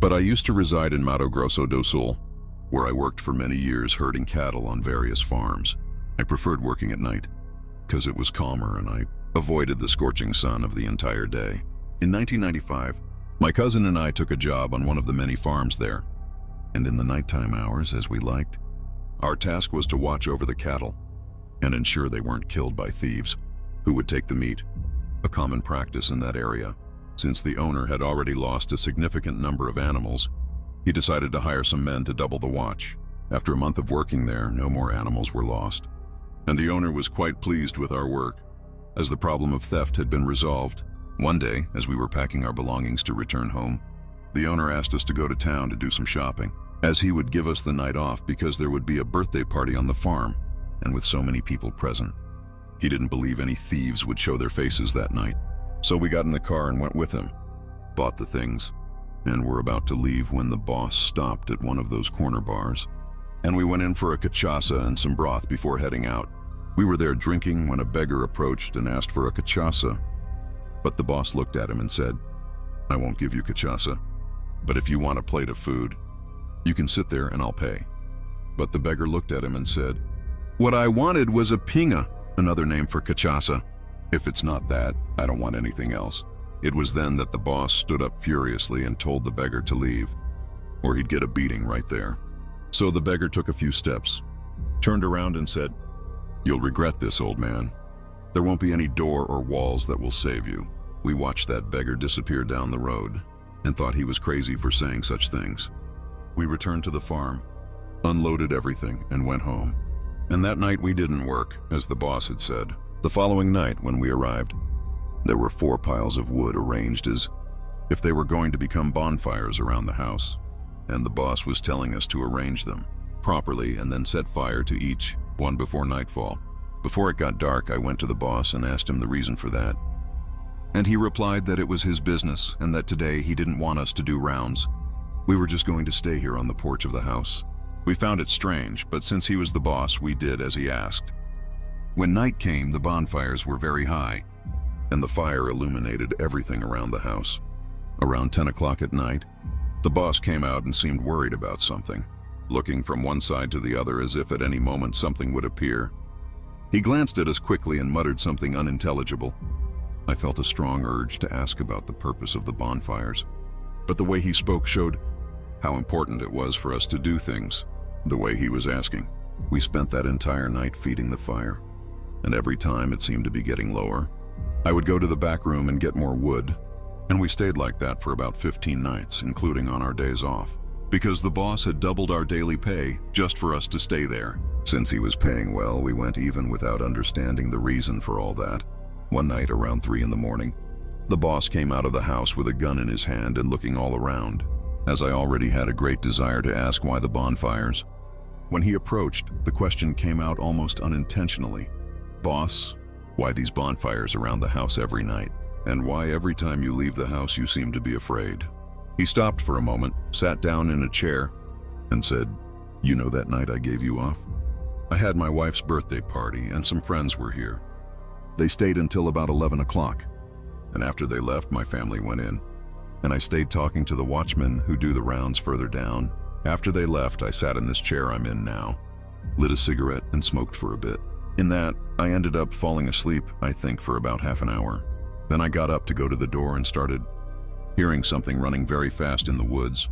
But I used to reside in Mato Grosso do Sul, where I worked for many years herding cattle on various farms. I preferred working at night, because it was calmer and I avoided the scorching sun of the entire day. In 1995, my cousin and I took a job on one of the many farms there, and in the nighttime hours, as we liked, our task was to watch over the cattle and ensure they weren't killed by thieves who would take the meat, a common practice in that area. Since the owner had already lost a significant number of animals, he decided to hire some men to double the watch. After a month of working there, no more animals were lost, and the owner was quite pleased with our work, as the problem of theft had been resolved. One day, as we were packing our belongings to return home, the owner asked us to go to town to do some shopping, as he would give us the night off because there would be a birthday party on the farm, and with so many people present, he didn't believe any thieves would show their faces that night. So we got in the car and went with him, bought the things, and were about to leave when the boss stopped at one of those corner bars, and we went in for a cachaça and some broth before heading out. We were there drinking when a beggar approached and asked for a cachaça, but the boss looked at him and said, "I won't give you cachaça, but if you want a plate of food, you can sit there and I'll pay." But the beggar looked at him and said, "What I wanted was a pinga," another name for cachaça. "If it's not that, I don't want anything else." It was then that the boss stood up furiously and told the beggar to leave, or he'd get a beating right there. So the beggar took a few steps, turned around and said, "You'll regret this, old man. There won't be any door or walls that will save you." We watched that beggar disappear down the road and thought he was crazy for saying such things. We returned to the farm, unloaded everything, and went home. And that night we didn't work, as the boss had said. The following night, when we arrived, there were 4 piles of wood arranged as if they were going to become bonfires around the house, and the boss was telling us to arrange them properly and then set fire to each one before nightfall. Before it got dark, I went to the boss and asked him the reason for that. And he replied that it was his business and that today he didn't want us to do rounds. We were just going to stay here on the porch of the house. We found it strange, but since he was the boss, we did as he asked. When night came, the bonfires were very high, and the fire illuminated everything around the house. Around 10 o'clock at night, the boss came out and seemed worried about something, looking from one side to the other as if at any moment something would appear. He glanced at us quickly and muttered something unintelligible. I felt a strong urge to ask about the purpose of the bonfires, but the way he spoke showed how important it was for us to do things the way he was asking. We spent that entire night feeding the fire, and every time it seemed to be getting lower, I would go to the back room and get more wood, and we stayed like that for about 15 nights, including on our days off, because the boss had doubled our daily pay just for us to stay there. Since he was paying well, we went even without understanding the reason for all that. One night around 3 in the morning, the boss came out of the house with a gun in his hand and looking all around, as I already had a great desire to ask why the bonfires. When he approached, the question came out almost unintentionally. "Boss, why these bonfires around the house every night? And why every time you leave the house you seem to be afraid?" He stopped for a moment, sat down in a chair, and said, "You know that night I gave you off? I had my wife's birthday party and some friends were here. They stayed until about 11 o'clock, and after they left, my family went in, and I stayed talking to the watchmen who do the rounds further down. After they left, I sat in this chair I'm in now, lit a cigarette, and smoked for a bit. In that, I ended up falling asleep, I think, for about half an hour. Then I got up to go to the door and started hearing something running very fast in the woods,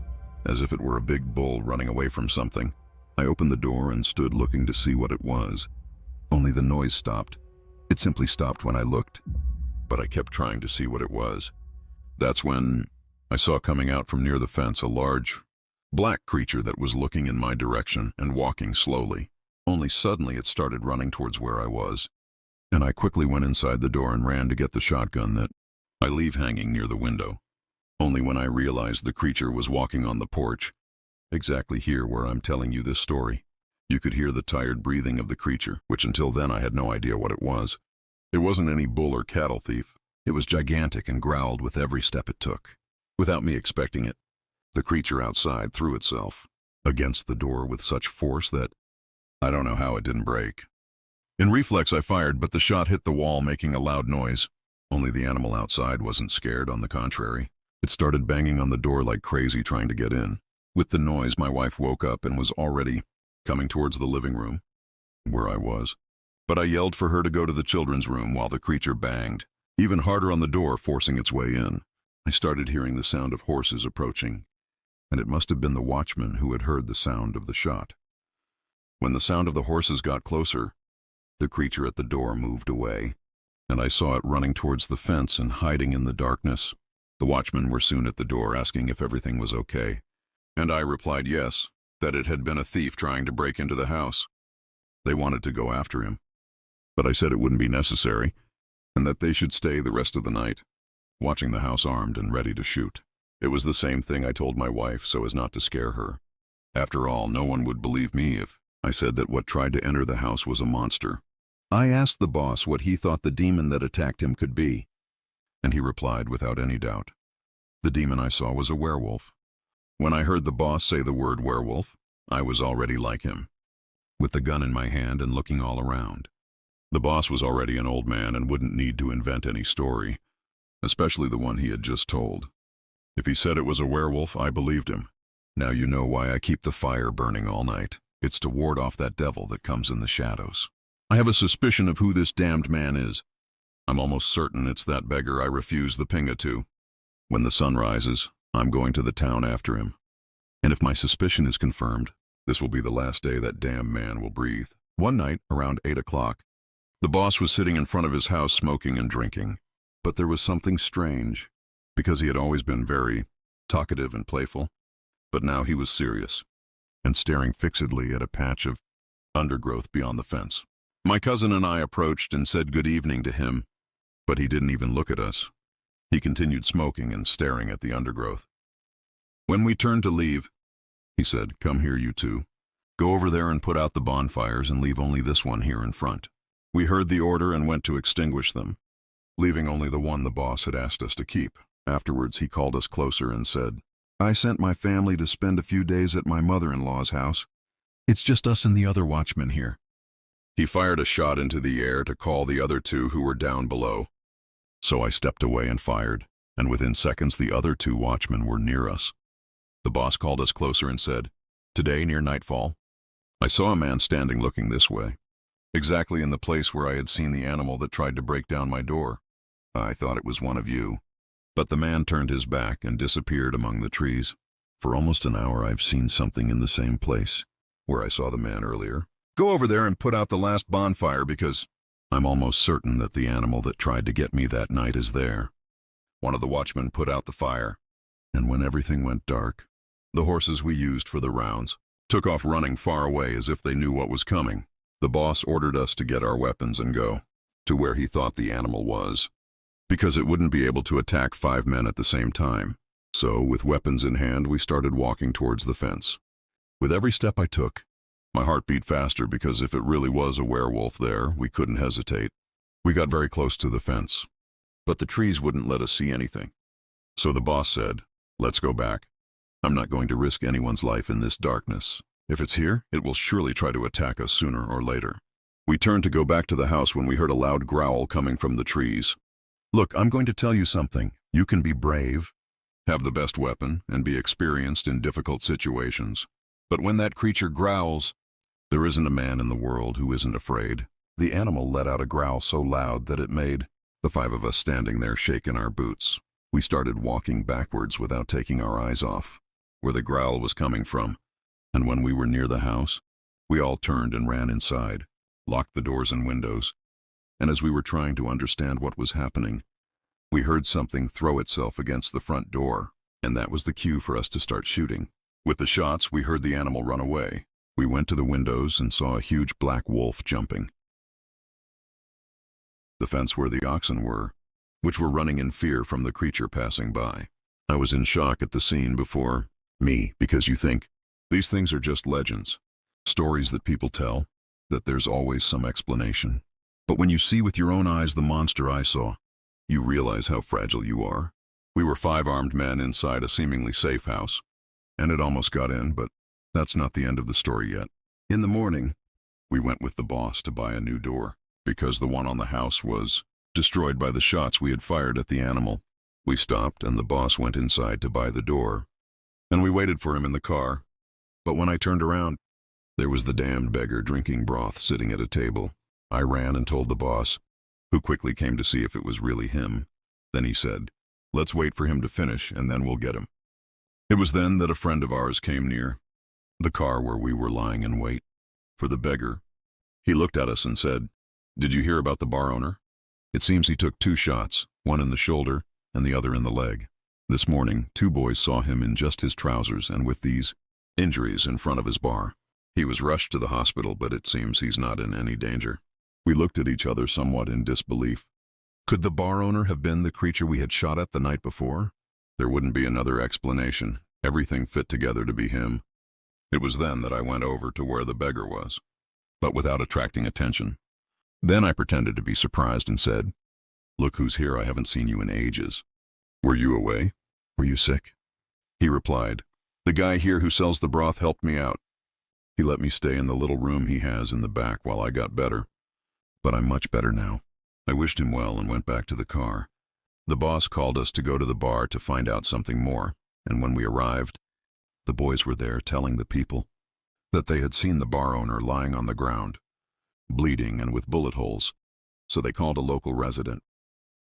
as if it were a big bull running away from something. I opened the door and stood looking to see what it was. Only the noise stopped. It simply stopped when I looked, but I kept trying to see what it was. That's when I saw coming out from near the fence a large, black creature that was looking in my direction and walking slowly. Only suddenly it started running towards where I was, and I quickly went inside the door and ran to get the shotgun that I leave hanging near the window. Only when I realized the creature was walking on the porch, exactly here where I'm telling you this story, you could hear the tired breathing of the creature, which until then I had no idea what it was. It wasn't any bull or cattle thief. It was gigantic and growled with every step it took. Without me expecting it, the creature outside threw itself against the door with such force that I don't know how it didn't break. In reflex I fired, but the shot hit the wall making a loud noise. Only the animal outside wasn't scared, on the contrary. It started banging on the door like crazy trying to get in. With the noise, my wife woke up and was already coming towards the living room, where I was. But I yelled for her to go to the children's room while the creature banged, even harder on the door, forcing its way in. I started hearing the sound of horses approaching, and it must have been the watchman who had heard the sound of the shot. When the sound of the horses got closer, the creature at the door moved away, and I saw it running towards the fence and hiding in the darkness. The watchmen were soon at the door asking if everything was okay, and I replied yes, that it had been a thief trying to break into the house. They wanted to go after him, but I said it wouldn't be necessary, and that they should stay the rest of the night, watching the house armed and ready to shoot. It was the same thing I told my wife so as not to scare her. After all, no one would believe me if I said that what tried to enter the house was a monster. I asked the boss what he thought the demon that attacked him could be, and he replied without any doubt. The demon I saw was a werewolf. When I heard the boss say the word werewolf, I was already like him, with the gun in my hand and looking all around. The boss was already an old man and wouldn't need to invent any story, especially the one he had just told. If he said it was a werewolf, I believed him. Now you know why I keep the fire burning all night. It's to ward off that devil that comes in the shadows. I have a suspicion of who this damned man is. I'm almost certain it's that beggar I refused the pinga to. When the sun rises, I'm going to the town after him. And if my suspicion is confirmed, this will be the last day that damn man will breathe. One night, around 8 o'clock, the boss was sitting in front of his house smoking and drinking. But there was something strange, because he had always been very talkative and playful. But now he was serious, and staring fixedly at a patch of undergrowth beyond the fence. My cousin and I approached and said good evening to him, but he didn't even look at us. He continued smoking and staring at the undergrowth. When we turned to leave, he said, "Come here, you two. Go over there and put out the bonfires and leave only this one here in front." We heard the order and went to extinguish them, leaving only the one the boss had asked us to keep. Afterwards, he called us closer and said, "I sent my family to spend a few days at my mother-in-law's house. It's just us and the other watchmen here." He fired a shot into the air to call the other two who were down below. So I stepped away and fired, and within seconds the other two watchmen were near us. The boss called us closer and said, "Today, near nightfall, I saw a man standing looking this way, exactly in the place where I had seen the animal that tried to break down my door. I thought it was one of you." But the man turned his back and disappeared among the trees. For almost an hour I've seen something in the same place where I saw the man earlier. Go over there and put out the last bonfire because I'm almost certain that the animal that tried to get me that night is there. One of the watchmen put out the fire, and when everything went dark, the horses we used for the rounds took off running far away as if they knew what was coming. The boss ordered us to get our weapons and go to where he thought the animal was, because it wouldn't be able to attack 5 men at the same time. So, with weapons in hand, we started walking towards the fence. With every step I took, my heart beat faster because if it really was a werewolf there, we couldn't hesitate. We got very close to the fence, but the trees wouldn't let us see anything. So the boss said, "Let's go back. I'm not going to risk anyone's life in this darkness. If it's here, it will surely try to attack us sooner or later." We turned to go back to the house when we heard a loud growl coming from the trees. "Look, I'm going to tell you something. You can be brave, have the best weapon, and be experienced in difficult situations. But when that creature growls, there isn't a man in the world who isn't afraid." The animal let out a growl so loud that it made the 5 of us standing there shake in our boots. We started walking backwards without taking our eyes off where the growl was coming from, and when we were near the house, we all turned and ran inside, locked the doors and windows, and as we were trying to understand what was happening, we heard something throw itself against the front door, and that was the cue for us to start shooting. With the shots, we heard the animal run away. We went to the windows and saw a huge black wolf jumping the fence where the oxen were, which were running in fear from the creature passing by. I was in shock at the scene before me, because you think these things are just legends, stories that people tell, that there's always some explanation. But when you see with your own eyes the monster I saw, you realize how fragile you are. We were 5 armed men inside a seemingly safe house, and it almost got in, but that's not the end of the story yet. In the morning, we went with the boss to buy a new door, because the one on the house was destroyed by the shots we had fired at the animal. We stopped and the boss went inside to buy the door, and we waited for him in the car. But when I turned around, there was the damned beggar drinking broth sitting at a table. I ran and told the boss, who quickly came to see if it was really him. Then he said, "Let's wait for him to finish and then we'll get him." It was then that a friend of ours came near the car where we were lying in wait for the beggar. He looked at us and said, "Did you hear about the bar owner? It seems he took 2 shots, one in the shoulder and the other in the leg. This morning, 2 boys saw him in just his trousers and with these injuries in front of his bar. He was rushed to the hospital, but it seems he's not in any danger." We looked at each other somewhat in disbelief. Could the bar owner have been the creature we had shot at the night before? There wouldn't be another explanation. Everything fit together to be him. It was then that I went over to where the beggar was, but without attracting attention. Then I pretended to be surprised and said, "Look who's here, I haven't seen you in ages." "Were you away? Were you sick?" He replied, "The guy here who sells the broth helped me out. He let me stay in the little room he has in the back while I got better. But I'm much better now." I wished him well and went back to the car. The boss called us to go to the bar to find out something more, and when we arrived, the boys were there telling the people that they had seen the bar owner lying on the ground, bleeding and with bullet holes, so they called a local resident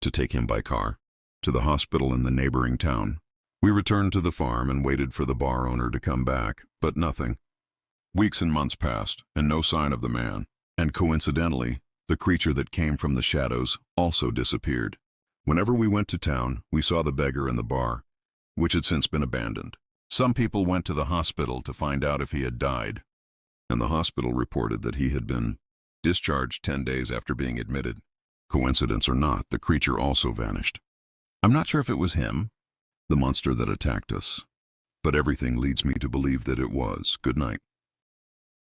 to take him by car to the hospital in the neighboring town. We returned to the farm and waited for the bar owner to come back, but nothing. Weeks and months passed, and no sign of the man, and coincidentally, the creature that came from the shadows also disappeared. Whenever we went to town, we saw the beggar in the bar, which had since been abandoned. Some people went to the hospital to find out if he had died, and the hospital reported that he had been discharged 10 days after being admitted. Coincidence or not, the creature also vanished. I'm not sure if it was him, the monster that attacked us, but everything leads me to believe that it was. Good night.